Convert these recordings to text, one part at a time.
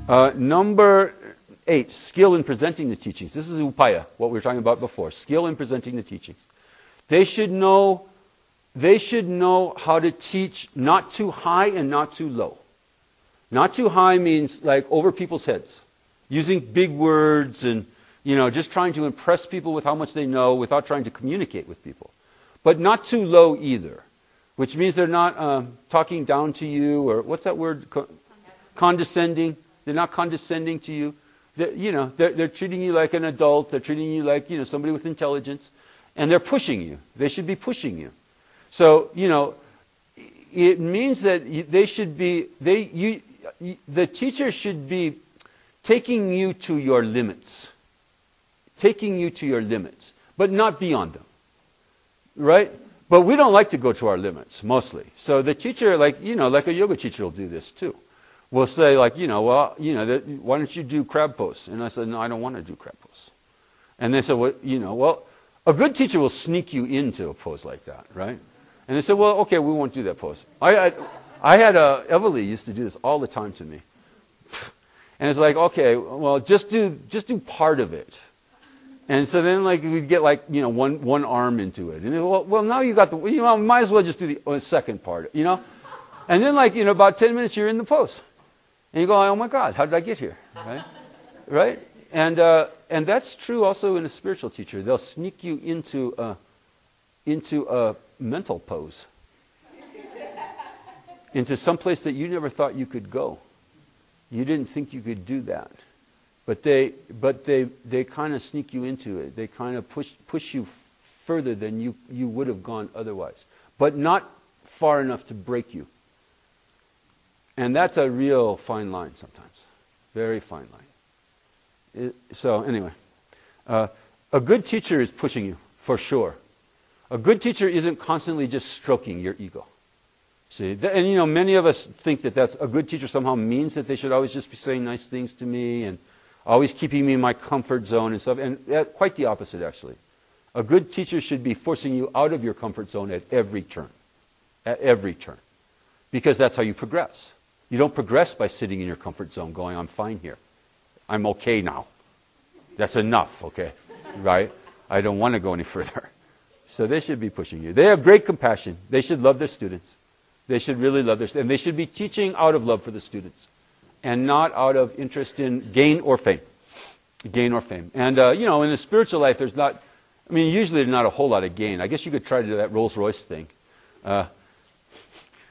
Number 8, skill in presenting the teachings. This is upaya, what we were talking about before. Skill in presenting the teachings. They should know how to teach not too high and not too low. Not too high means like over people's heads, using big words and, just trying to impress people with how much they know without trying to communicate with people. But not too low either, which means they're not talking down to you, or what's that word? Condescending. They're not condescending to you. They're treating you like an adult. They're treating you like, somebody with intelligence. And they're pushing you. They should be pushing you. So, it means that the teacher should be taking you to your limits. Taking you to your limits, but not beyond them. Right? But we don't like to go to our limits, mostly. So the teacher, like a yoga teacher will do this too. We'll say why don't you do crab pose? And I said, no, I don't want to do crab pose. And they said, a good teacher will sneak you into a pose like that, right? And they said, well, okay, we won't do that pose. I had Everly used to do this all the time to me. And it's like, okay, well, just do part of it. And so then, we'd get one arm into it, and then, well, now you got might as well just do the second part, And then, about 10 minutes, you're in the pose, and you go, oh my God, how did I get here, right? Right? And that's true also in a spiritual teacher. They'll sneak you into a mental pose, into some place that you never thought you could go. You didn't think you could do that. But they kind of sneak you into it. They kind of push you further than you would have gone otherwise. But not far enough to break you. And that's a real fine line sometimes. Very fine line. So anyway, a good teacher is pushing you, for sure. A good teacher isn't constantly just stroking your ego. See, and many of us think that that's a good teacher somehow means that they should always just be saying nice things to me and always keeping me in my comfort zone and stuff. And quite the opposite, actually. A good teacher should be forcing you out of your comfort zone at every turn. At every turn. Because that's how you progress. You don't progress by sitting in your comfort zone going, I'm fine here. I'm okay now. That's enough, okay? Right? I don't want to go any further. So they should be pushing you. They have great compassion. They should love their students. They should really love their students. And they should be teaching out of love for the students. And not out of interest in gain or fame. Gain or fame. And, in the spiritual life, usually there's not a whole lot of gain. I guess you could try to do that Rolls Royce thing.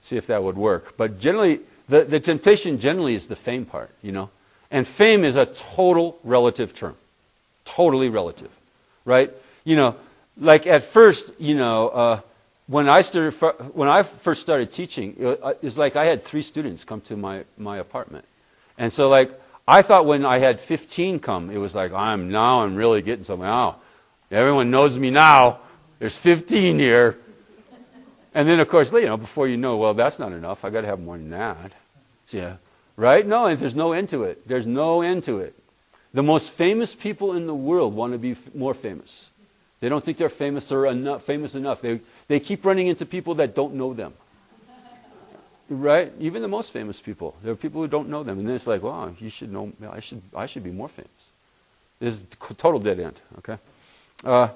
See if that would work. But generally, the temptation generally is the fame part, And fame is a total relative term. Totally relative. Right? Like at first, when I first started teaching, it's like I had 3 students come to my apartment. And so I thought when I had 15 come, it was like, I'm really getting something. Oh, everyone knows me now. There's 15 here. And then, of course, before you know, well, that's not enough. I got to have more than that. Yeah. Right? No, and there's no end to it. There's no end to it. The most famous people in the world want to be more famous. They don't think they're famous enough. They keep running into people that don't know them. Right? Even the most famous people. There are people who don't know them. And then it's like, wow, you should know, I should be more famous. This is a total dead end. Okay?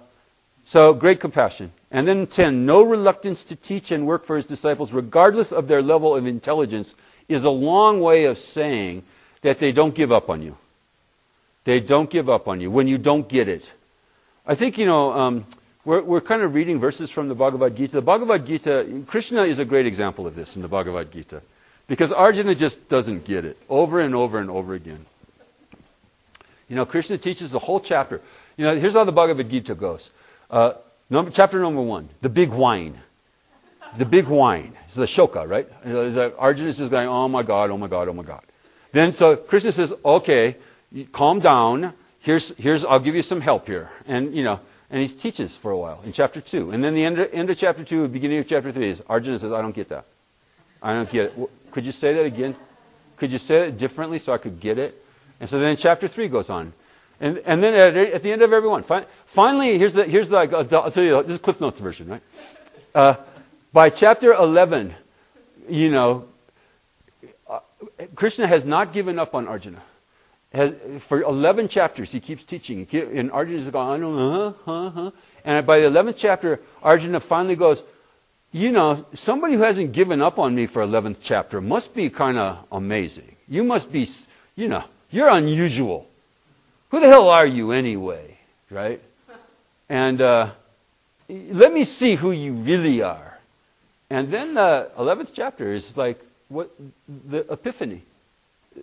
So, great compassion. And then 10, no reluctance to teach and work for his disciples, regardless of their level of intelligence, is a long way of saying that they don't give up on you. They don't give up on you when you don't get it. I think, we're kind of reading verses from the Bhagavad Gita. The Bhagavad Gita, Krishna is a great example of this in the Bhagavad Gita. Because Arjuna just doesn't get it over and over and over again. Krishna teaches the whole chapter. Here's how the Bhagavad Gita goes. Chapter number 1, the big whine. The big whine. It's the shoka, right? Arjuna is just going, oh my God, oh my God, oh my God. Then so Krishna says, okay, calm down. Here's I'll give you some help here. And he teaches for a while in chapter 2. And then the end of chapter 2, beginning of chapter 3 is Arjuna says, I don't get that. I don't get it. Could you say that again? Could you say it differently so I could get it? And so then chapter 3 goes on. And then at the end of every one, finally, here's I'll tell you, this is Cliff Notes version, right? By chapter 11, Krishna has not given up on Arjuna. For 11 chapters, he keeps teaching. And Arjuna's going, I don't know, And by the 11th chapter, Arjuna finally goes, somebody who hasn't given up on me for 11th chapter must be kind of amazing. You must be, you're unusual. Who the hell are you anyway? Right? And let me see who you really are. And then the 11th chapter is like the epiphany.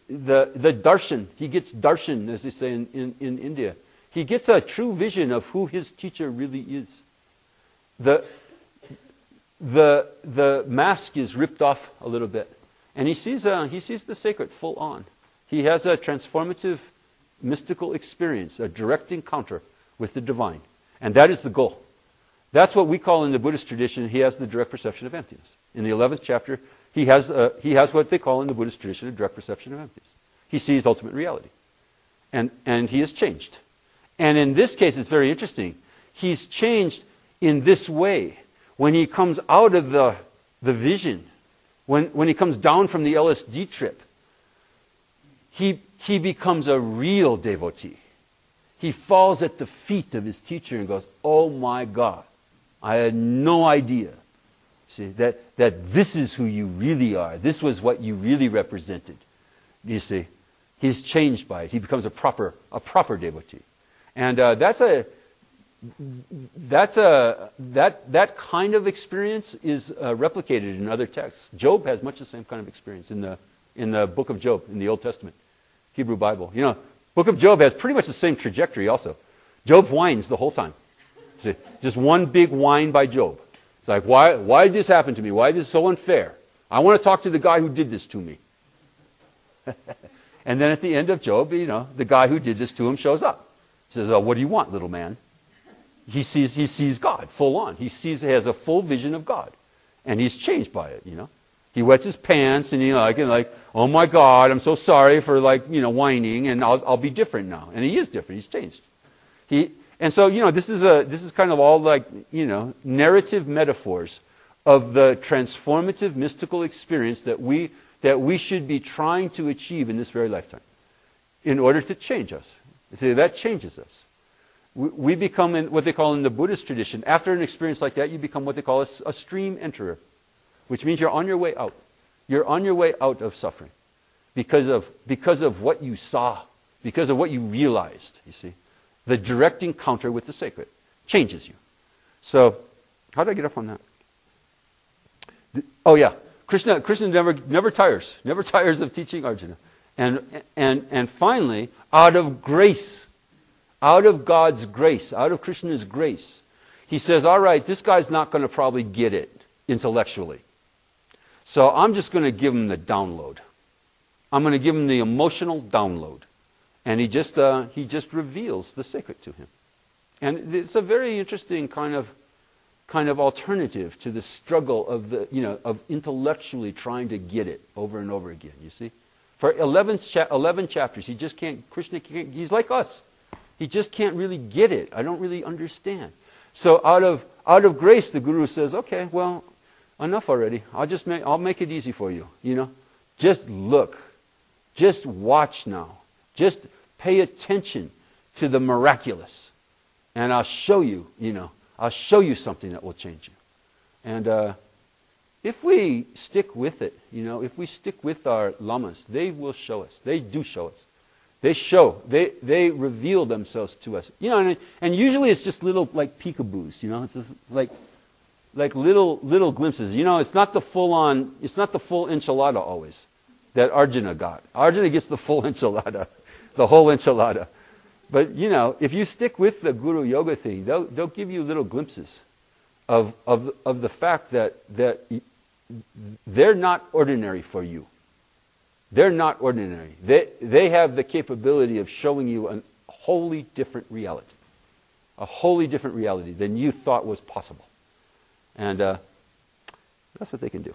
The darshan. He gets darshan, as they say in India. He gets a true vision of who his teacher really is. The mask is ripped off a little bit, and he sees the sacred full on. He has a transformative, mystical experience, a direct encounter with the divine, and that is the goal. That's what we call in the Buddhist tradition. He has the direct perception of emptiness. In the 11th chapter, he has what they call in the Buddhist tradition a direct perception of emptiness. He sees ultimate reality, and he is changed. And in this case, it's very interesting. He's changed in this way. When he comes out of the vision, when he comes down from the LSD trip, he becomes a real devotee. He falls at the feet of his teacher and goes, oh my God, I had no idea. See, that this is who you really are. This was what you really represented. You see, he's changed by it. He becomes a proper devotee. And that kind of experience is replicated in other texts. Job has much the same kind of experience in the book of Job in the Old Testament, Hebrew Bible. Book of Job has pretty much the same trajectory also. Job whines the whole time. See, just one big whine by Job. It's like, why did this happen to me? Why is this so unfair? I want to talk to the guy who did this to me. And then at the end of Job, the guy who did this to him shows up. He says, what do you want, little man? He sees God full on. He has a full vision of God. And he's changed by it, He wets his pants and oh my God, I'm so sorry for whining, and I'll be different now. And he is different. He's changed. This is kind of all narrative metaphors of the transformative mystical experience that we should be trying to achieve in this very lifetime in order to change us. See, that changes us. We become what they call in the Buddhist tradition, after an experience like that, you become what they call a stream enterer, which means you're on your way out. You're on your way out of suffering because of what you saw, because of what you realized, you see. The direct encounter with the sacred changes you. So, how did I get off on that? Oh yeah, Krishna never tires of teaching Arjuna. And finally, out of grace, out of God's grace, out of Krishna's grace, he says, all right, this guy's not going to probably get it intellectually. So I'm just going to give him the download. I'm going to give him the emotional download. And he just reveals the sacred to him. And it's a very interesting kind of alternative to the struggle of intellectually trying to get it over and over again, you see? For 11 chapters, Krishna can't, he's like us. He just can't really get it. I don't really understand. So out of grace, the Guru says, okay, well, enough already. I'll make it easy for you, Just look. Just watch now. Just pay attention to the miraculous. And I'll show you, I'll show you something that will change you. And if we stick with it, if we stick with our lamas, they will show us. They do show us. They reveal themselves to us. And usually it's just little peekaboos, it's just like little glimpses. It's not the full enchilada always that Arjuna got. Arjuna gets the full enchilada, the whole enchilada. But if you stick with the Guru Yoga thing, they'll give you little glimpses of the fact that they're not ordinary for you. They're not ordinary. They have the capability of showing you a wholly different reality. A wholly different reality than you thought was possible. And that's what they can do.